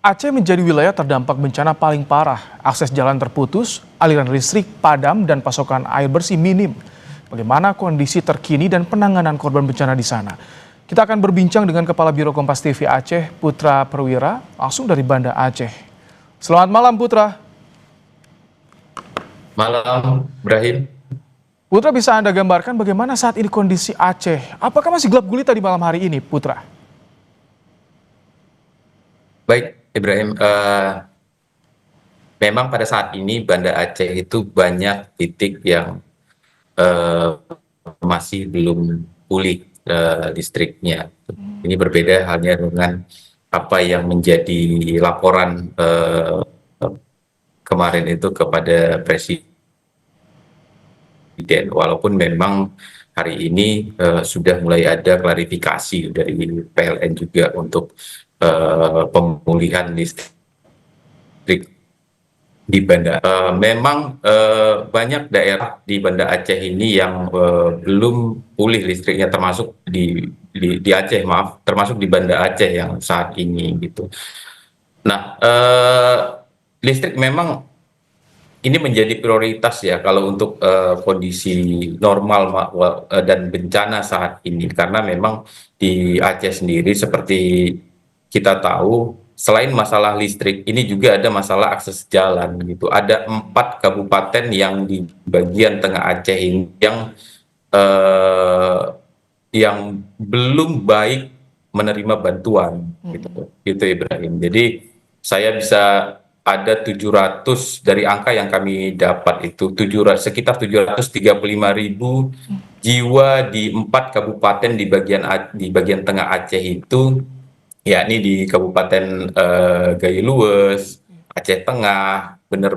Aceh menjadi wilayah terdampak bencana paling parah. Akses jalan terputus, aliran listrik padam, dan pasokan air bersih minim. Bagaimana kondisi terkini dan penanganan korban bencana di sana? Kita akan berbincang dengan Kepala Biro Kompas TV Aceh, Putra Perwira, langsung dari Banda Aceh. Selamat malam, Putra. Malam, Ibrahim. Putra, bisa Anda gambarkan bagaimana saat ini kondisi Aceh? Apakah masih gelap gulita di malam hari ini, Putra? Baik, Ibrahim. Memang pada saat ini Banda Aceh itu banyak titik yang eh, masih belum pulih listriknya. Ini berbeda halnya dengan apa yang menjadi laporan kemarin itu kepada Presiden. Walaupun memang hari ini sudah mulai ada klarifikasi dari PLN juga untuk pemulihan listrik di Banda. Memang banyak daerah di Banda Aceh ini yang belum pulih listriknya, termasuk di Aceh, maaf, termasuk di Banda Aceh yang saat ini gitu. Nah, listrik memang ini menjadi prioritas ya kalau untuk kondisi normal dan bencana saat ini, karena memang di Aceh sendiri seperti kita tahu, selain masalah listrik ini juga ada masalah akses jalan gitu. Ada 4 kabupaten yang di bagian tengah Aceh ini eh, yang belum baik menerima bantuan gitu Ibrahim. Jadi saya bisa ada 700 dari angka yang kami dapat itu 700, sekitar 735.000 jiwa di 4 kabupaten di bagian tengah Aceh itu, yakni di Kabupaten Gayo Luwes, Aceh Tengah, Bener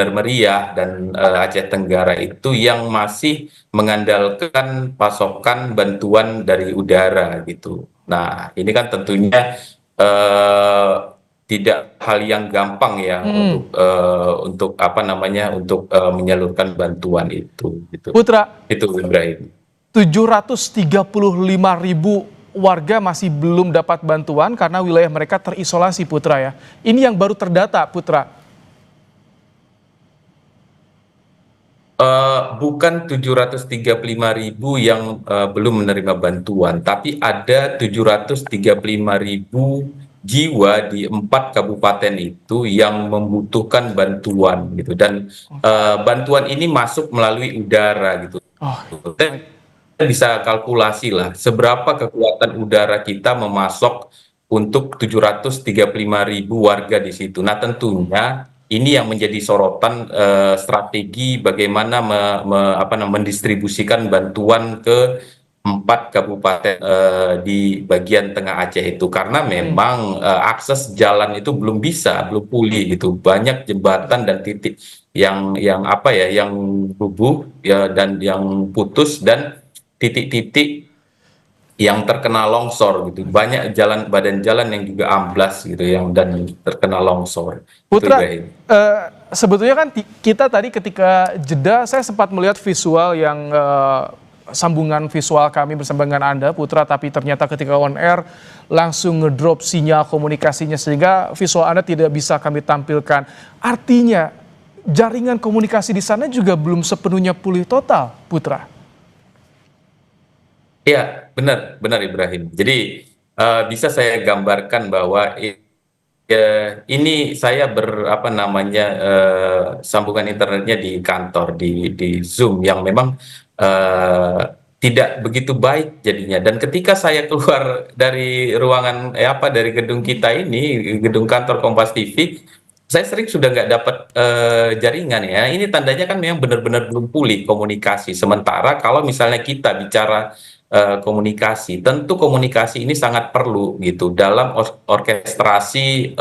Meriah, dan Aceh Tenggara itu yang masih mengandalkan pasokan bantuan dari udara gitu. Nah, ini kan tentunya eh, tidak hal yang gampang ya untuk apa namanya untuk menyalurkan bantuan itu gitu. Putra, Itu Ibrahim. 735.000 warga masih belum dapat bantuan karena wilayah mereka terisolasi, Putra ya. Ini yang baru terdata, Putra. Bukan 735.000 yang belum menerima bantuan, tapi ada 735.000 jiwa di 4 kabupaten itu yang membutuhkan bantuan gitu, dan bantuan ini masuk melalui udara gitu. Oh, baik. Kita bisa kalkulasi lah seberapa kekuatan udara kita memasok untuk 735.000 warga di situ. Nah, tentunya ini yang menjadi sorotan, strategi bagaimana mendistribusikan bantuan ke 4 kabupaten di bagian tengah Aceh itu, karena memang akses jalan itu belum pulih gitu, banyak jembatan dan titik yang apa ya, yang rubuh ya, dan yang putus, dan titik-titik yang terkena longsor gitu, banyak badan jalan yang juga amblas gitu, yang dan terkena longsor itu Putra, Ibrahim. sebetulnya kan kita tadi ketika jeda, saya sempat melihat visual yang sambungan visual kami bersama dengan Anda, Putra, tapi ternyata ketika on air langsung ngedrop sinyal komunikasinya sehingga visual Anda tidak bisa kami tampilkan. Artinya jaringan komunikasi di sana juga belum sepenuhnya pulih total, Putra. Iya, benar, benar Ibrahim. Jadi bisa saya gambarkan bahwa ini saya apa namanya, sambungan internetnya di kantor di Zoom yang memang eh, tidak begitu baik jadinya. Dan ketika saya keluar dari ruangan dari gedung kita ini, gedung kantor Kompas TV, saya sering sudah nggak dapat jaringan ya. Ini tandanya kan memang benar-benar belum pulih komunikasi. Sementara kalau misalnya kita bicara komunikasi, tentu komunikasi ini sangat perlu gitu dalam orkestrasi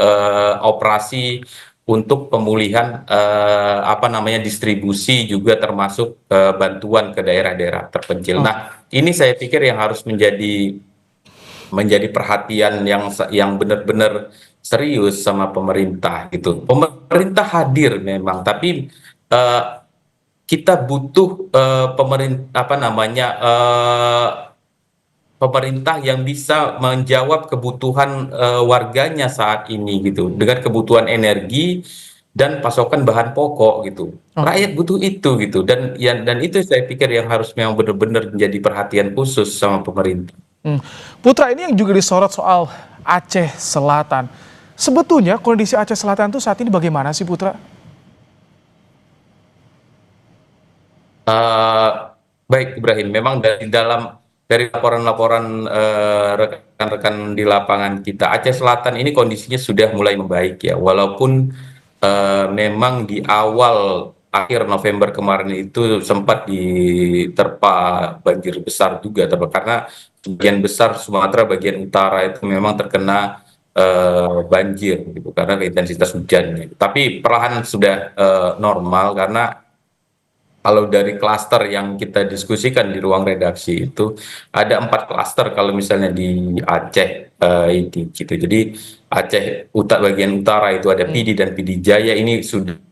operasi untuk pemulihan apa namanya distribusi, juga termasuk bantuan ke daerah-daerah terpencil. Oke. Nah, ini saya pikir yang harus menjadi perhatian yang benar-benar serius sama pemerintah gitu. Pemerintah hadir memang, tapi eh, kita butuh pemerintah apa namanya pemerintah yang bisa menjawab kebutuhan warganya saat ini gitu, dengan kebutuhan energi dan pasokan bahan pokok gitu. Oke. Rakyat butuh itu gitu, dan itu saya pikir yang harus memang benar-benar menjadi perhatian khusus sama pemerintah. Hmm. Putra, ini yang juga disorot soal Aceh Selatan. Sebetulnya kondisi Aceh Selatan itu saat ini bagaimana sih, Putra? Eh, Baik Ibrahim, memang dari laporan-laporan rekan-rekan di lapangan kita, Aceh Selatan ini kondisinya sudah mulai membaik ya, walaupun memang di awal akhir November kemarin itu sempat diterpa banjir besar juga, karena sebagian besar Sumatera bagian utara itu memang terkena banjir gitu karena intensitas hujannya. Tapi perlahan sudah normal, karena kalau dari klaster yang kita diskusikan di ruang redaksi itu ada 4 klaster kalau misalnya di Aceh ini gitu. Jadi Aceh bagian utara itu ada Hmm. PD dan PD Jaya, ini sudah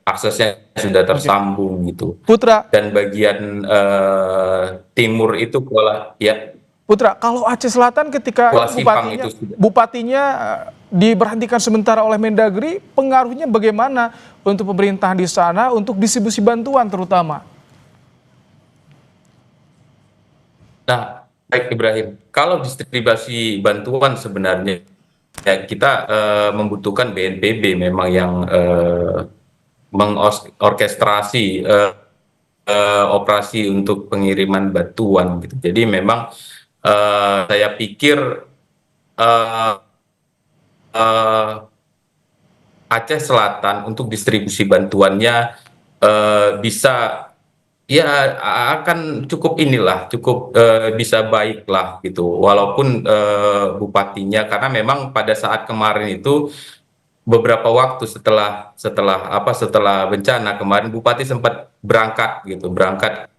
aksesnya sudah Oke. tersambung gitu. Putra, Dan bagian timur itu ya Putra, kalau Aceh Selatan ketika Kuala ini Simpang bupatinya itu sudah. bupatinya diberhentikan sementara oleh Mendagri, pengaruhnya bagaimana untuk pemerintahan di sana untuk distribusi bantuan terutama? Nah, baik Ibrahim, kalau distribusi bantuan sebenarnya ya kita membutuhkan BNPB memang yang mengorkestrasi operasi untuk pengiriman bantuan gitu. Jadi memang saya pikir eh, eh, Aceh Selatan untuk distribusi bantuannya bisa ya akan cukup cukup bisa baik lah gitu. Walaupun bupatinya, karena memang pada saat kemarin itu beberapa waktu setelah bencana kemarin, bupati sempat berangkat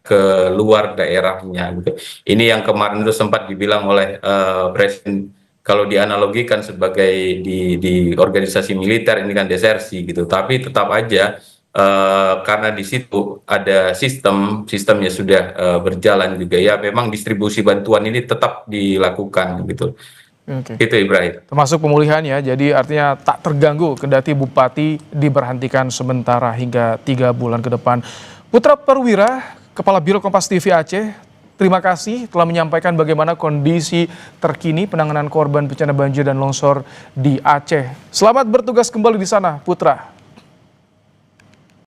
ke luar daerahnya gitu. Ini yang kemarin itu sempat dibilang oleh presiden, kalau dianalogikan sebagai di organisasi militer ini kan desersi gitu. Tapi tetap aja karena di situ ada sistemnya sudah berjalan juga ya, memang distribusi bantuan ini tetap dilakukan gitu. Oke. Itu Ibrahim. Termasuk pemulihan ya, jadi artinya tak terganggu kendati bupati diberhentikan sementara hingga 3 bulan ke depan. Putra Perwira, Kepala Biro Kompas TV Aceh, terima kasih telah menyampaikan bagaimana kondisi terkini penanganan korban bencana banjir dan longsor di Aceh. Selamat bertugas kembali di sana, Putra.